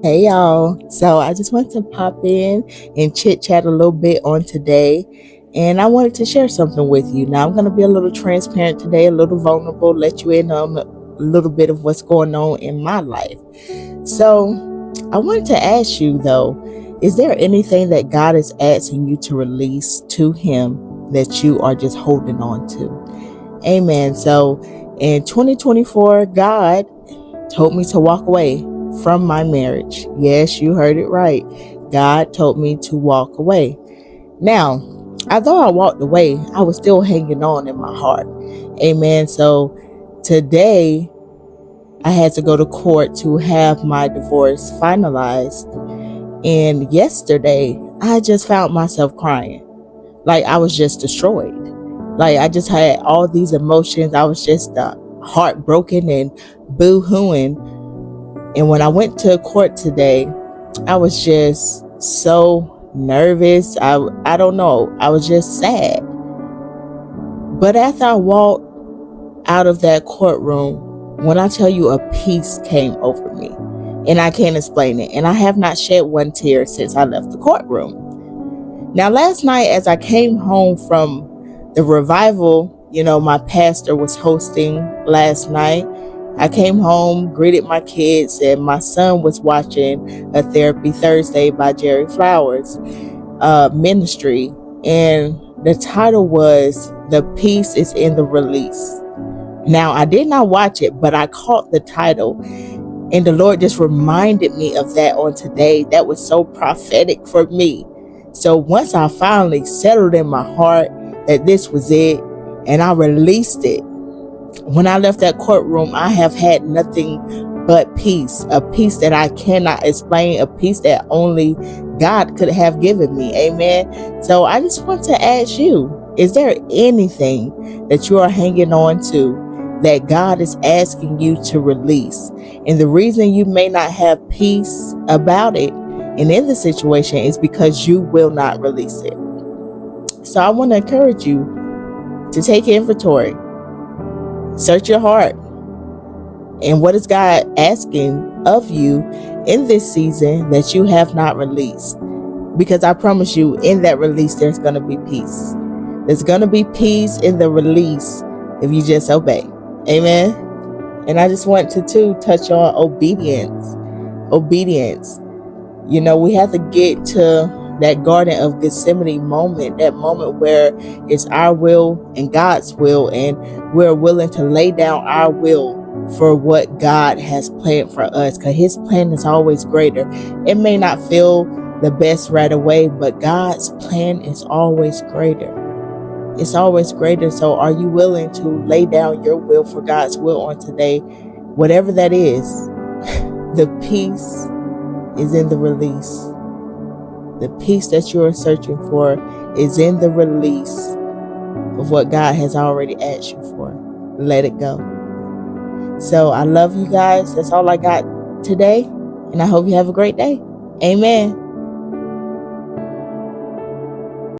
Hey y'all. So I just want to pop in and chit chat a little bit on today. And I wanted to share something with you. Now I'm going to be a little transparent today, a little vulnerable, let you in on a little bit of what's going on in my life. So I wanted to ask you though, is there anything that God is asking you to release to Him that you are just holding on to? Amen. So in 2024, God told me to walk away from my marriage. Yes, you heard it right. God told me to walk away. Now, although I walked away, I was still hanging on in my heart. Amen. So today I had to go to court to have my divorce finalized. And yesterday I just found myself crying. Like I was just destroyed. Like I just had all these emotions. I was just heartbroken and boo-hooing. And when I went to court today, I was just so nervous. I don't know. I was just sad. But after I walked out of that courtroom, when I tell you a peace came over me, and I can't explain it. And I have not shed one tear since I left the courtroom. Now, last night, as I came home from the revival, my pastor was hosting last night. I came home, greeted my kids, and my son was watching a Therapy Thursday by Jerry Flowers ministry. And the title was "The Peace is in the Release." Now, I did not watch it, but I caught the title. And the Lord just reminded me of that on today. That was so prophetic for me. So once I finally settled in my heart that this was it, and I released it, when I left that courtroom, I have had nothing but peace, a peace that I cannot explain, a peace that only God could have given me. Amen. So I just want to ask you, is there anything that you are hanging on to that God is asking you to release? And the reason you may not have peace about it and in the situation is because you will not release it. So I want to encourage you to take inventory. Search your heart. And what is God asking of you in this season that you have not released? Because I promise you, in that release, there's going to be peace. There's going to be peace in the release if you just obey. Amen. And I just want to touch on obedience. Obedience. We have to get to that Garden of Gethsemane moment, that moment where it's our will and God's will, and we're willing to lay down our will for what God has planned for us, because His plan is always greater. It may not feel the best right away, but God's plan is always greater. It's always greater. So are you willing to lay down your will for God's will on today? Whatever that is, the peace is in the release. The peace that you are searching for is in the release of what God has already asked you for. Let it go. So I love you guys. That's all I got today. And I hope you have a great day. Amen.